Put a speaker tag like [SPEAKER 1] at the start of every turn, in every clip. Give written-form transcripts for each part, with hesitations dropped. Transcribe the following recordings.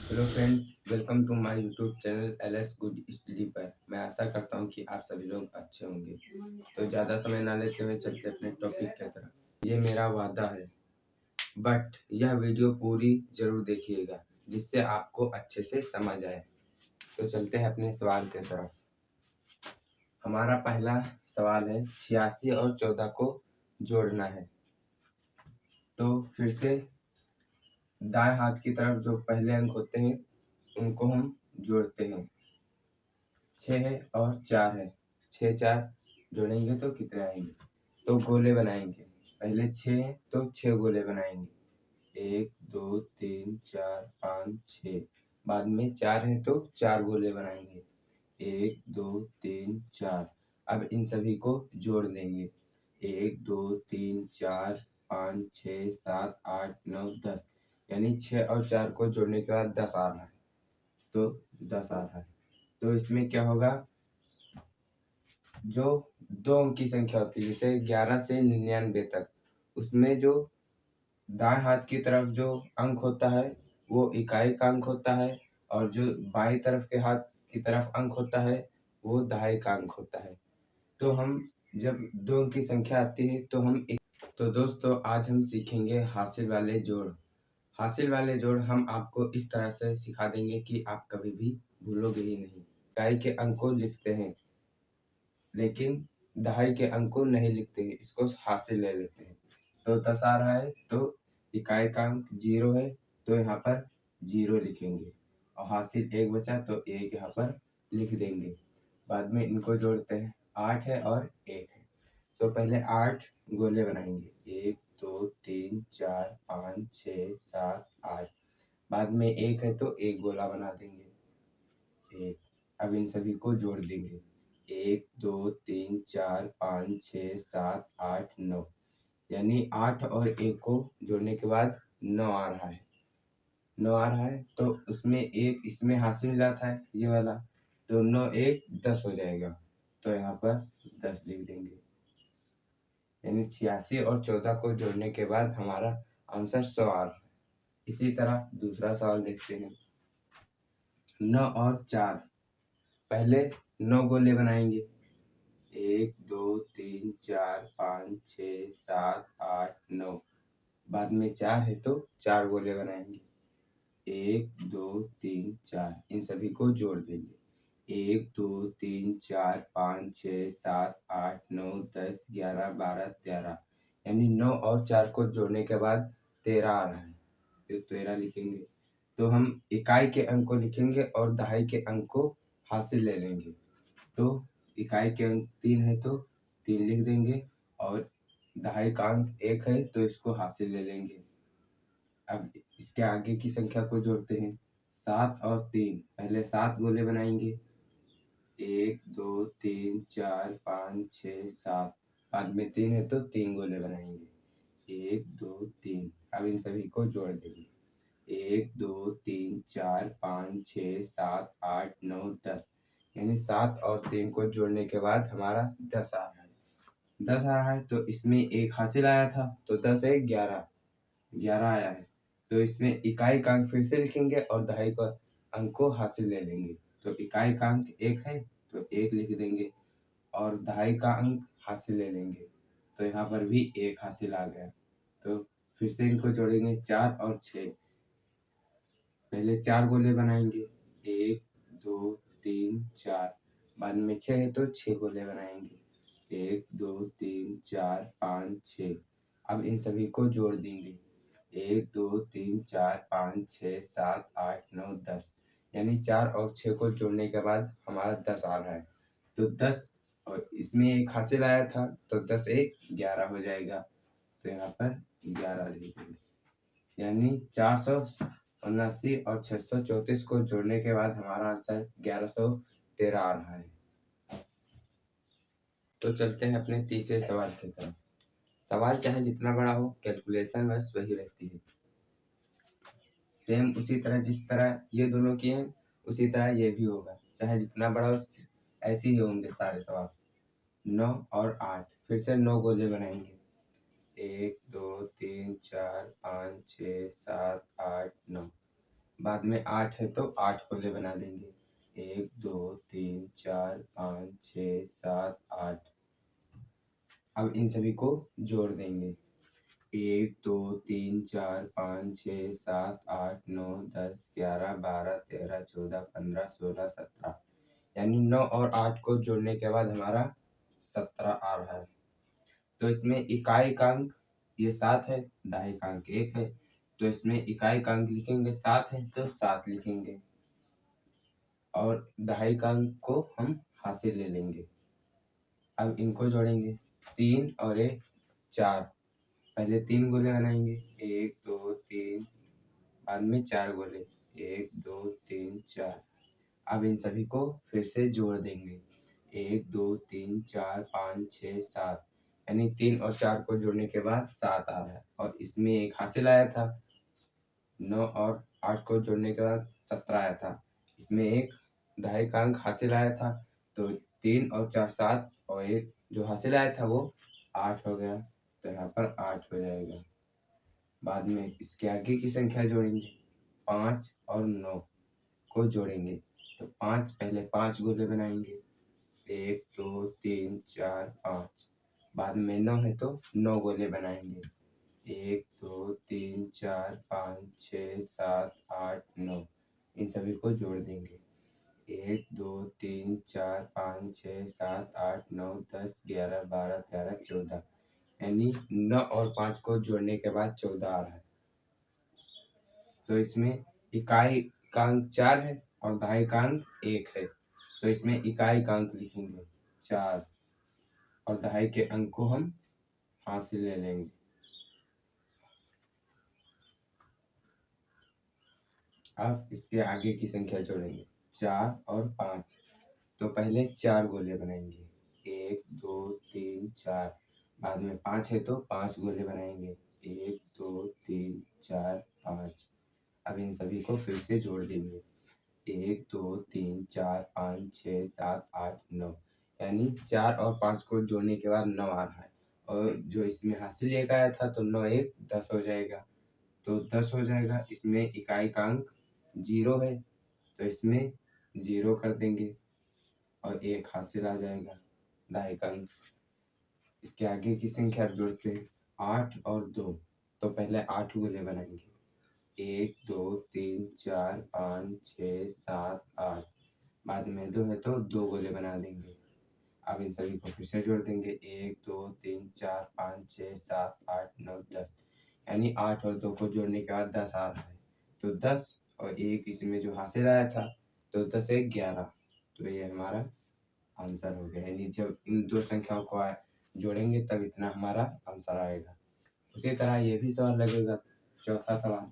[SPEAKER 1] Hello friends, welcome to my YouTube channel LS good study पर। मैं आशा करता हूं कि आप सभी लोग अच्छे होंगे। तो ज़्यादा समय ना लेते हुए चलते अपने टॉपिक की तरफ। ये मेरा वादा है, बट यह वीडियो पूरी जरूर देखिएगा जिससे आपको अच्छे से समझ आए। तो चलते हैं अपने सवाल की तरफ। हमारा पहला सवाल है 86 और 14 को जोड़ना है। तो फिर से दाएं हाथ की तरफ जो पहले अंक होते हैं उनको हम जोड़ते हैं। 6 है और 4 है, 6 4 जोड़ेंगे तो कितने आएंगे? तो गोले बनाएंगे। पहले 6 है तो 6 गोले बनाएंगे, 1 2 3 4 5 6। बाद में 4 है तो 4 गोले बनाएंगे, 1 2 3 4। अब इन सभी को जोड़ देंगे, 1 2 3 4 5 6 7 8 9 10। यानी 6 और 4 को जोड़ने के बाद 10 आ रहा है। तो 10 आ रहा है तो इसमें क्या होगा, जो दो अंक की संख्या होती है जैसे 11 से 99 तक, उसमें जो दाएं हाथ की तरफ जो अंक होता है वो इकाई का अंक होता है, और जो बाएं तरफ के हाथ की तरफ अंक होता है वो दहाई का अंक होता है। तो हम जब दो अंक की संख्या आती है तो हम तो दोस्तों आज हम सीखेंगे हासिल वाले जोड़। हासिल वाले जोड़ हम आपको इस तरह से सिखा देंगे कि आप कभी भी भूलोगे ही नहीं। इकाई के अंक को लिखते हैं लेकिन दहाई के अंक को नहीं लिखते हैं, इसको हासिल ले लेते हैं। तो 10 आ रहा है तो इकाई का अंक 0 है तो यहाँ पर 0 लिखेंगे, और हासिल 1 बचा तो 1 यहाँ पर लिख देंगे। बाद में इनको जोड़ते हैं, 8 है और 1 है। तो पहले 8 गोले बनाएंगे, 1 2 3 4 5 6 7 8। बाद में 1 है तो 1 गोला बना देंगे, 1। अब इन सभी को जोड़ देंगे, 1 2 3 4 5 6 7 8 9। यानी 8 और 1 को जोड़ने के बाद 9 आ रहा है। 9 आ रहा है तो उसमें एक इसमें हासिल मिला था ये वाला, तो 9 1 10 हो जाएगा। तो यहाँ पर 10 लिख देंगे। यानी 86 और 14 को जोड़ने के बाद हमारा आंसर 100 आ रहा है। इसी तरह दूसरा सवाल देखते हैं। 9 और 4, पहले 9 गोले बनाएंगे, 1 2 3 4 5 6 7 8 9। बाद में 4 है तो 4 गोले बनाएंगे, 1 2 3 4। इन सभी को जोड़ देंगे, 1 2 3 4 5 6 7 8 9 10 11 12 13। यानी 9 और 4 को जोड़ने के बाद 13 आ रहा है, तो 13 लिखेंगे। तो हम इकाई के अंक को लिखेंगे और दहाई के अंक को हासिल ले लेंगे। तो इकाई के अंक 3 है तो 3 लिख देंगे, और दहाई का अंक 1 है तो इसको हासिल ले लेंगे। अब इसके आगे की संख्या को जोड़ते हैं, 7 और 3। पहले 7 गोले बनाएंगे, 1 2 3 4 5 6 7। बाद में 3 है तो 3 गोले बनाएंगे, 1 2 3। अब इन सभी को जोड़ देंगे, 1 2 3 4 5 6 7 8 9 10। यानी 7 और 3 को जोड़ने के बाद हमारा 10 आ रहा है। 10 आ रहा है तो इसमें एक हासिल आया था तो 10 है 11, 11 आया है। तो इसमें इकाई का अंक फिर से लिखेंगे और दहाई का अंक को हासिल ले लेंगे। तो इकाई का अंक 1 है तो 1 लिख देंगे, और दहाई का अंक हासिल ले लेंगे। तो यहाँ पर भी 1 हासिल आ गया। तो फिर से इनको जोड़ेंगे, 4 और 6। पहले 4 गोले बनाएंगे, 1 2 3 4। बाद में 6 है तो 6 गोले बनाएंगे, 1 2 3 4 5 6। अब इन सभी को जोड़ देंगे, 1 2 3 4 5 6 7 8 9 10। यानी 4 और 6 को जोड़ने के बाद हमारा 10 आ रहा है। तो 10 और इसमें एक हासिल आया था तो 10 1 11 हो जाएगा। तो यहाँ पर 11 लिखेंगे। यानी 479 और 634 को जोड़ने के बाद हमारा आंसर 1113 आ रहा है। तो चलते हैं अपने तीसरे सवाल की तरफ। सवाल चाहे जितना बड़ा हो, कैलकुलेशन बस वही रहती है। सेम उसी तरह जिस तरह ये दोनों किए हैं उसी तरह ये भी होगा, चाहे जितना बड़ा हो ऐसे ही होंगे सारे सवाल। 9 और 8, फिर से 9 गोले बनाएंगे, 1 2 3 4 5 6 7 8 9। बाद में 8 है तो 8 गोले बना देंगे। 1 2 3 4 5 6 7 8। अब इन सभी को जोड़ देंगे। 1 2 3 4 5 6 7 8 9 10 11 12 13 14 15 16 17, यानी 9 और 8 को जोड़ने के बाद हमारा 17 आ रहा है। तो इसमें इकाई का अंक ये 7 है, दहाई का अंक 1 है, तो इसमें इकाई का अंक लिखेंगे 7 है तो 7 लिखेंगे और दहाई का अंक को हम हासिल ले लेंगे। अब इनको जोड़ेंगे। 3 और 1 4, पहले 3 गोले बनाएंगे। 1 2 3, बाद में 4 गोले। 1 2 3 4। अब इन सभी को फिर से जोड़ देंगे। 1 2 3 4 5 6 7, यानी 3 और 4 को जोड़ने के बाद 7 आ रहा है और इसमें एक हासिल आया था। 9 और 8 को जोड़ने के बाद 17 आया था, इसमें एक दहाई का अंक हासिल आया था। तो 3 और 4 7 और एक जो हासिल आया था वो 8 हो गया, तो यहाँ पर 8 हो जाएगा। बाद में इसके आगे की संख्या जोड़ेंगे। 5 और 9 को जोड़ेंगे तो 5, पहले 5 गोले बनाएंगे। 1 2 3 4 5, बाद में 9 है तो 9 गोले बनाएंगे। 1 2 3 4 5 6 7 8 9, इन सभी को जोड़ देंगे। 1 2 3 4 5 6 7 8 9 10 11 12 13 14, यानी 9 और 5 को जोड़ने के बाद 14 आ रहा है। तो इसमें इकाई का अंक 4 है और दहाई का अंक 1 है, तो इसमें इकाई का अंक लिखेंगे 4 और दहाई के अंक को हम हासिल ले लेंगे। अब इसके आगे की संख्या जोड़ेंगे। 4 और 5, तो पहले 4 गोले बनाएंगे। 1 2 3 4, बाद में 5 है तो 5 गोले बनाएंगे। 1 2 3 4 5। अब इन सभी को फिर से जोड़ देंगे। 1 2 3 4 5 6 7 8 9, यानी 4 और 5 को जोड़ने के बाद 9 आ रहा है और जो इसमें हासिल एक आया था तो 9 1 10 हो जाएगा, तो 10 हो जाएगा। इसमें इकाई का अंक 0 है तो इसमें 0 कर देंगे और 1 हासिल आ जाएगा, दहाई का अंक। इसके आगे की संख्या जोड़ते हैं। 8 और 2, तो पहले 8 गोले बनाएंगे। 1 2 3 4 5 6 7 8, बाद में 2 है तो 2 गोले बना देंगे। अब इन सभी को फिर से जोड़ देंगे। 1 2 3 4 5 6 7 8 9 10, यानी 8 और 2 को जोड़ने के बाद 10 आ रहा है, तो 10 और 1 इसमें जो हासिल आया था तो 10 1 11, तो ये हमारा आंसर हो गया। यानी जब इन दो संख्याओं को जोड़ेंगे तब इतना हमारा आंसर आएगा। उसी तरह ये भी सवाल लगेगा। चौथा सवाल,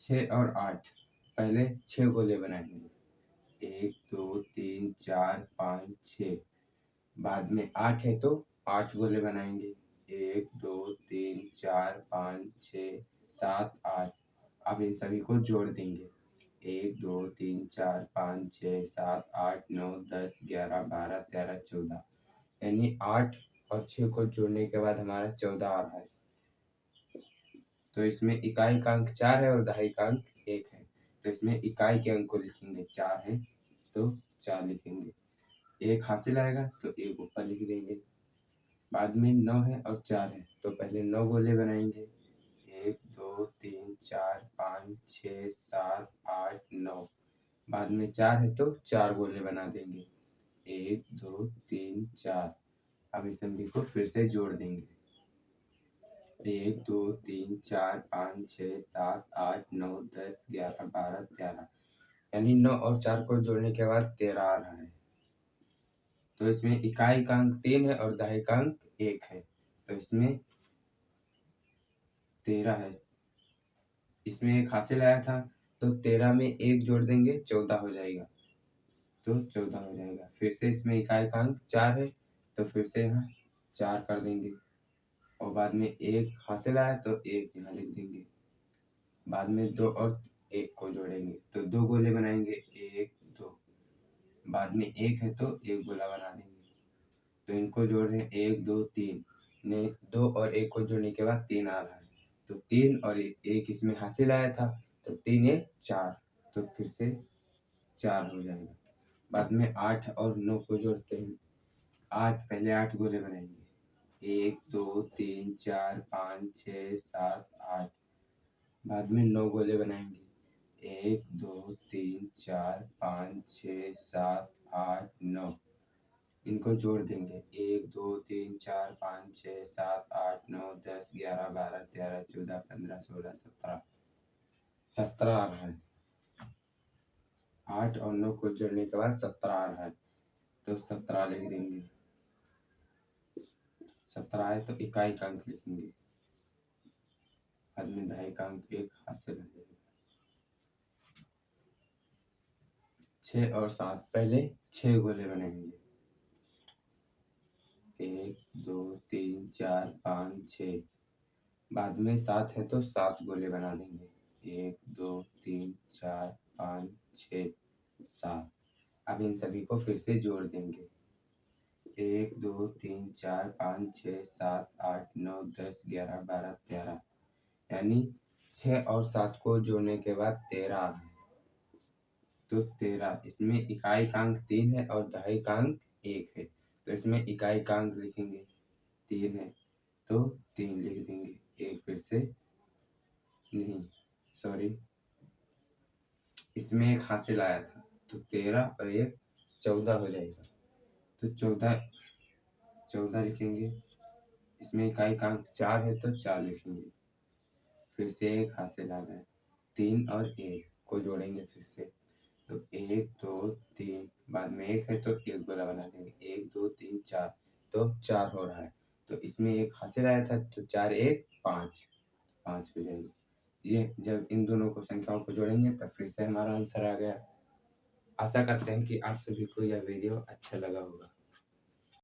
[SPEAKER 1] 6 और 8, पहले 6 गोले बनाएंगे। 1 2 3 4 5 6, बाद में 8 है तो 8 गोले बनाएंगे। 1 2 3 4 5 6 7 8, अब इन सभी को जोड़ देंगे। 1 2 3 4 5 6 7 8 9 10 11 12 13 14, यानी 8 और 6 को जोड़ने के बाद हमारा 14 आ रहा है। तो इसमें इकाई का अंक 4 है और दहाई का अंक 1 है, तो इसमें इकाई के अंक को लिखेंगे। 4 है तो 4 लिखेंगे। 1 हासिल आएगा तो 1 ऊपर लिख देंगे। बाद में 9 है और 4 है, तो पहले 9 गोले बनाएंगे। 1 2 3 4 5 6 7 8 9, बाद में 4 है तो 4 गोले बना देंगे। 1 2 3 4, अब इस सभी को फिर से जोड़ देंगे। 1 2 3 4 5 6 7 8 9 10 11 12 13, यानी 9 और 4 को जोड़ने के बाद 13 आ रहा है। तो इसमें इकाई का अंक 3 है और दहाई का अंक 1 है, तो इसमें 13 है। इसमें एक हासिल आया था तो 13 में 1 जोड़ देंगे 14 हो जाएगा, तो 14 हो जाएगा। फिर से इसमें इकाई का अंक 4 है तो फिर से यहाँ 4 कर देंगे और बाद में 1 हासिल आया तो 1 यहाँ लिख देंगे। बाद में 2 और 1 को जोड़ेंगे तो 2 गोले बनाएंगे। 1 2, बाद में 1 है तो 1 गोला बना देंगे, तो इनको जोड़ रहे हैं। 1 2 3 ने 2 और 1 को जोड़ने के बाद 3 आ रहा है, तो 3 और 1 इसमें हासिल आया था तो 3 1 4, तो फिर से 4 हो जाएगा। बाद में 8 और 9 को जोड़ते हैं। 8 पहले 8 गोले बनाएंगे, 1 2 3 4 5 6 7 8। बाद में 9 गोले बनाएंगे, 1 2 3 4 5 6 7 8 9। इनको जोड़ देंगे, 1 2 3 4 5 6 7 8 9 10 11 12 13 14 15 16 17। 17 आ रहा है। 8 और 9 को जोड़ने के बाद 17 आ रहा है, तो 17 लिख देंगे। 17 आए तो इकाई का अंक लिखेंगे, बाद में दहाई का अंक एक हाथ से रह जाएगा। 6 और 7 पहले 6 गोले बनेंगे, 1 2 3 4 5 6। बाद में 7 है तो 7 गोले बना देंगे, 1 2 3 4 5 6 7। अब इन सभी को फिर से जोड़ देंगे, 1 2 3 4 5 6 7 8 9 10 11 12 13। यानी 6 और 7 को जोड़ने के बाद 13 आ रहा है, तो 13। इसमें इकाई का अंक 3 है और दहाई का अंक 1 है, तो इसमें इकाई का अंक लिखेंगे, 3 है तो 3 लिख देंगे। एक फिर से नहीं, सॉरी, इसमें एक हासिल आया था, तो 13 और 1 14 हो जाएगा, तो 14 लिखेंगे। इसमें इकाई का अंक 4 है तो 4 लिखेंगे। फिर से एक हासिल आ रहा है, 3 और 1 को जोड़ेंगे फिर से, तो 1 2 3। बाद में 1 है तो एक गोला बना देंगे, 1 2 3 4, तो 4 हो रहा है। तो इसमें एक हासिल आया था, तो 4 1 5, 5 हो जाएगी। ये जब इन दोनों को संख्याओं को जोड़ेंगे तब फिर से हमारा आंसर आ गया। आशा करते हैं कि आप सभी को यह वीडियो अच्छा लगा होगा।